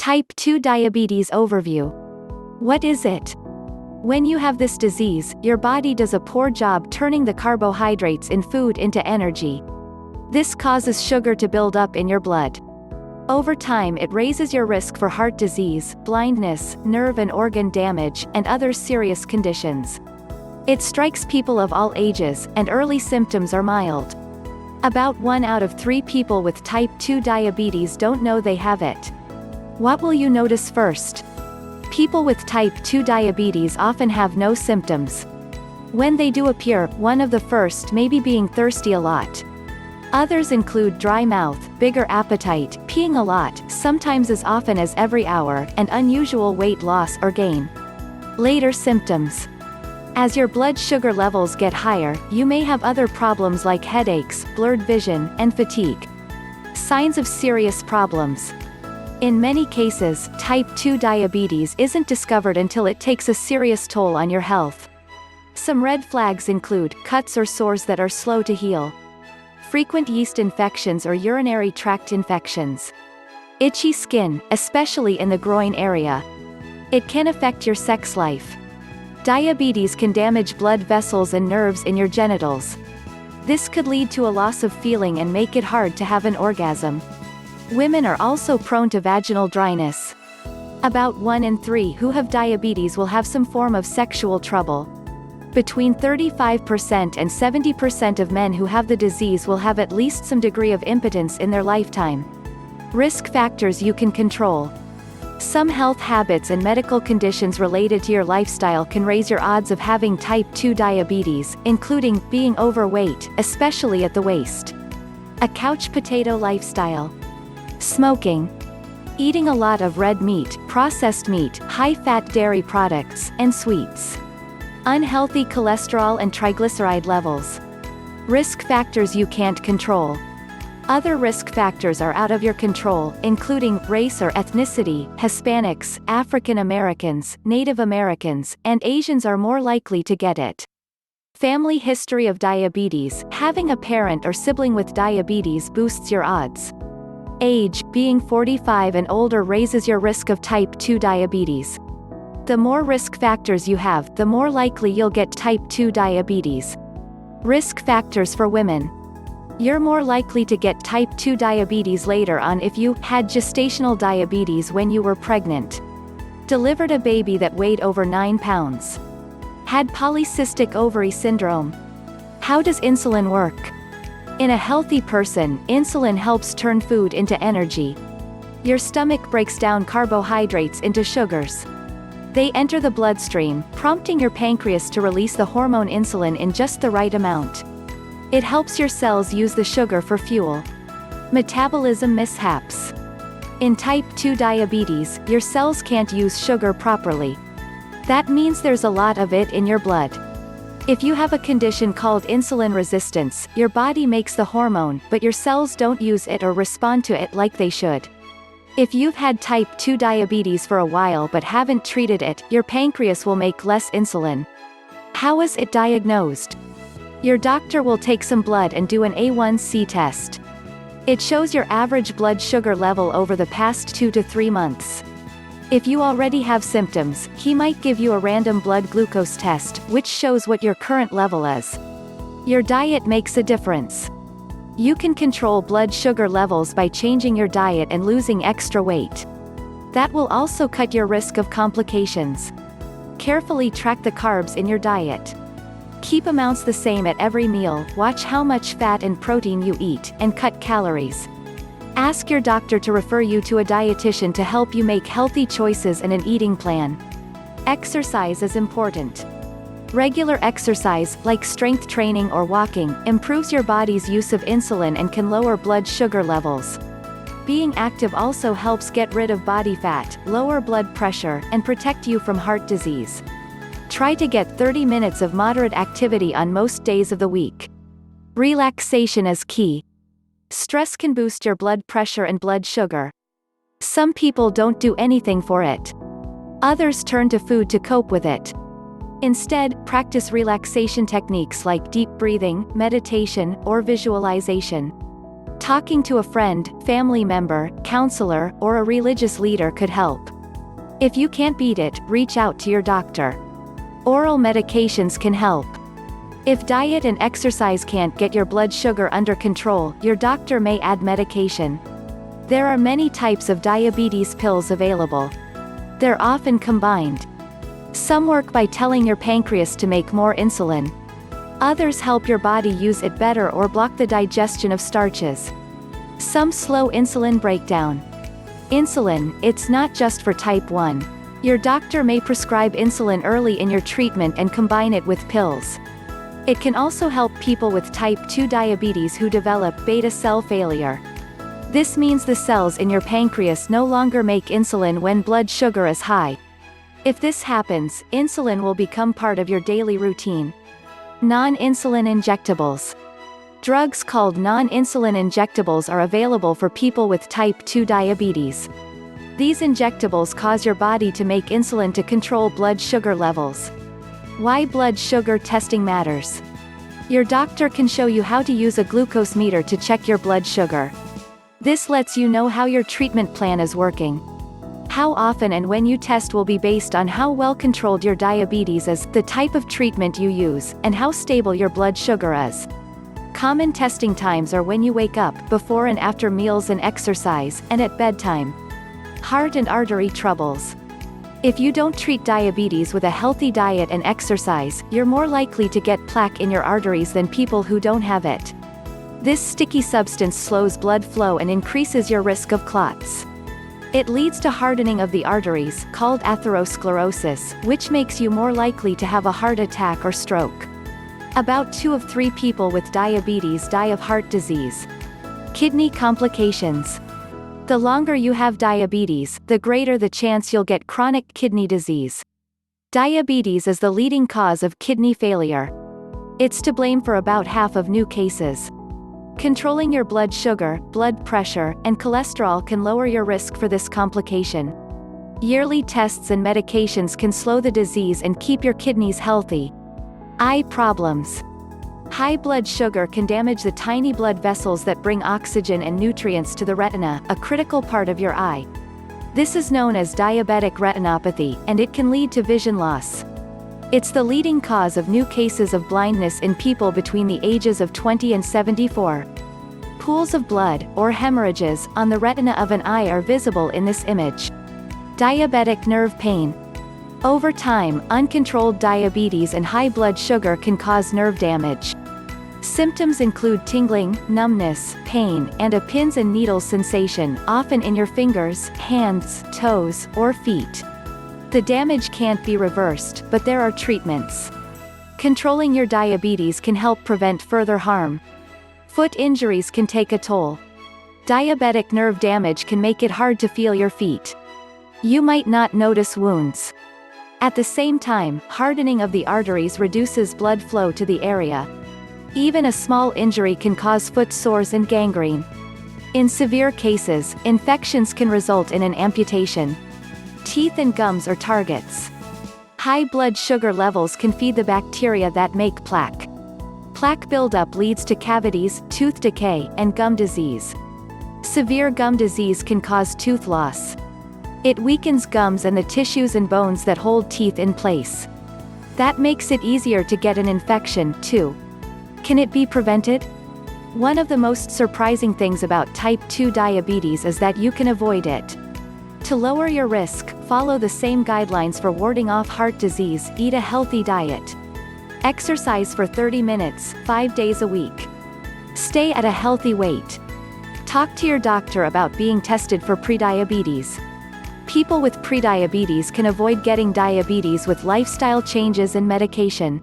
Type 2 diabetes overview. What is it? When you have this disease, your body does a poor job turning the carbohydrates in food into energy. This causes sugar to build up in your blood. Over time, it raises your risk for heart disease, blindness, nerve and organ damage, and other serious conditions. It strikes people of all ages, and early symptoms are mild. About 1 out of 3 people with type 2 diabetes don't know they have it. What will you notice first? People with type 2 diabetes often have no symptoms. When they do appear, one of the first may be being thirsty a lot. Others include dry mouth, bigger appetite, peeing a lot, sometimes as often as every hour, and unusual weight loss or gain. Later symptoms. As your blood sugar levels get higher, you may have other problems like headaches, blurred vision, and fatigue. Signs of serious problems. In many cases, type 2 diabetes isn't discovered until it takes a serious toll on your health. Some red flags include cuts or sores that are slow to heal, frequent yeast infections or urinary tract infections, itchy skin, especially in the groin area. It can affect your sex life. Diabetes can damage blood vessels and nerves in your genitals. This could lead to a loss of feeling and make it hard to have an orgasm. Women are also prone to vaginal dryness. About 1 in 3 who have diabetes will have some form of sexual trouble. Between 35% and 70% of men who have the disease will have at least some degree of impotence in their lifetime. Risk factors you can control. Some health habits and medical conditions related to your lifestyle can raise your odds of having type 2 diabetes, including being overweight, especially at the waist. A couch potato lifestyle. Smoking. Eating a lot of red meat, processed meat, high-fat dairy products, and sweets. Unhealthy cholesterol and triglyceride levels. Risk factors you can't control. Other risk factors are out of your control, including race or ethnicity. Hispanics, African Americans, Native Americans, and Asians are more likely to get it. Family history of diabetes. Having a parent or sibling with diabetes boosts your odds. Age, being 45 and older raises your risk of type 2 diabetes. The more risk factors you have, the more likely you'll get type 2 diabetes. Risk factors for women. You're more likely to get type 2 diabetes later on if you had gestational diabetes when you were pregnant, delivered a baby that weighed over 9 pounds, had polycystic ovary syndrome. How does insulin work? In a healthy person, insulin helps turn food into energy. Your stomach breaks down carbohydrates into sugars. They enter the bloodstream, prompting your pancreas to release the hormone insulin in just the right amount. It helps your cells use the sugar for fuel. Metabolism mishaps. In type 2 diabetes, your cells can't use sugar properly. That means there's a lot of it in your blood. If you have a condition called insulin resistance, your body makes the hormone, but your cells don't use it or respond to it like they should. If you've had type 2 diabetes for a while but haven't treated it, your pancreas will make less insulin. How is it diagnosed? Your doctor will take some blood and do an A1C test. It shows your average blood sugar level over the past 2 to 3 months. If you already have symptoms, he might give you a random blood glucose test, which shows what your current level is. Your diet makes a difference. You can control blood sugar levels by changing your diet and losing extra weight. That will also cut your risk of complications. Carefully track the carbs in your diet. Keep amounts the same at every meal, watch how much fat and protein you eat, and cut calories. Ask your doctor to refer you to a dietitian to help you make healthy choices and an eating plan. Exercise is important. Regular exercise, like strength training or walking, improves your body's use of insulin and can lower blood sugar levels. Being active also helps get rid of body fat, lower blood pressure, and protect you from heart disease. Try to get 30 minutes of moderate activity on most days of the week. Relaxation is key. Stress can boost your blood pressure and blood sugar. Some people don't do anything for it. Others turn to food to cope with it. Instead, practice relaxation techniques like deep breathing, meditation, or visualization. Talking to a friend, family member, counselor, or a religious leader could help. If you can't beat it, reach out to your doctor. Oral medications can help. If diet and exercise can't get your blood sugar under control, your doctor may add medication. There are many types of diabetes pills available. They're often combined. Some work by telling your pancreas to make more insulin. Others help your body use it better or block the digestion of starches. Some slow insulin breakdown. Insulin, it's not just for type 1. Your doctor may prescribe insulin early in your treatment and combine it with pills. It can also help people with type 2 diabetes who develop beta cell failure. This means the cells in your pancreas no longer make insulin when blood sugar is high. If this happens, insulin will become part of your daily routine. Non-insulin injectables. Drugs called non-insulin injectables are available for people with type 2 diabetes. These injectables cause your body to make insulin to control blood sugar levels. Why blood sugar testing matters. Your doctor can show you how to use a glucose meter to check your blood sugar. This lets you know how your treatment plan is working. How often and when you test will be based on how well controlled your diabetes is, the type of treatment you use, and how stable your blood sugar is. Common testing times are when you wake up, before and after meals and exercise, and at bedtime. Heart and artery troubles. If you don't treat diabetes with a healthy diet and exercise, you're more likely to get plaque in your arteries than people who don't have it. This sticky substance slows blood flow and increases your risk of clots. It leads to hardening of the arteries, called atherosclerosis, which makes you more likely to have a heart attack or stroke. About 2 of 3 people with diabetes die of heart disease. Kidney complications. The longer you have diabetes, the greater the chance you'll get chronic kidney disease. Diabetes is the leading cause of kidney failure. It's to blame for about half of new cases. Controlling your blood sugar, blood pressure, and cholesterol can lower your risk for this complication. Yearly tests and medications can slow the disease and keep your kidneys healthy. Eye problems. High blood sugar can damage the tiny blood vessels that bring oxygen and nutrients to the retina, a critical part of your eye. This is known as diabetic retinopathy, and it can lead to vision loss. It's the leading cause of new cases of blindness in people between the ages of 20 and 74. Pools of blood, or hemorrhages, on the retina of an eye are visible in this image. Diabetic nerve pain. Over time, uncontrolled diabetes and high blood sugar can cause nerve damage. Symptoms include tingling, numbness, pain, and a pins and needles sensation, often in your fingers, hands, toes, or feet. The damage can't be reversed, but there are treatments. Controlling your diabetes can help prevent further harm. Foot injuries can take a toll. Diabetic nerve damage can make it hard to feel your feet. You might not notice wounds. At the same time, hardening of the arteries reduces blood flow to the area. Even a small injury can cause foot sores and gangrene. In severe cases, infections can result in an amputation. Teeth and gums are targets. High blood sugar levels can feed the bacteria that make plaque. Plaque buildup leads to cavities, tooth decay, and gum disease. Severe gum disease can cause tooth loss. It weakens gums and the tissues and bones that hold teeth in place. That makes it easier to get an infection, too. Can it be prevented? One of the most surprising things about type 2 diabetes is that you can avoid it. To lower your risk, follow the same guidelines for warding off heart disease, eat a healthy diet. Exercise for 30 minutes, 5 days a week. Stay at a healthy weight. Talk to your doctor about being tested for prediabetes. People with prediabetes can avoid getting diabetes with lifestyle changes and medication.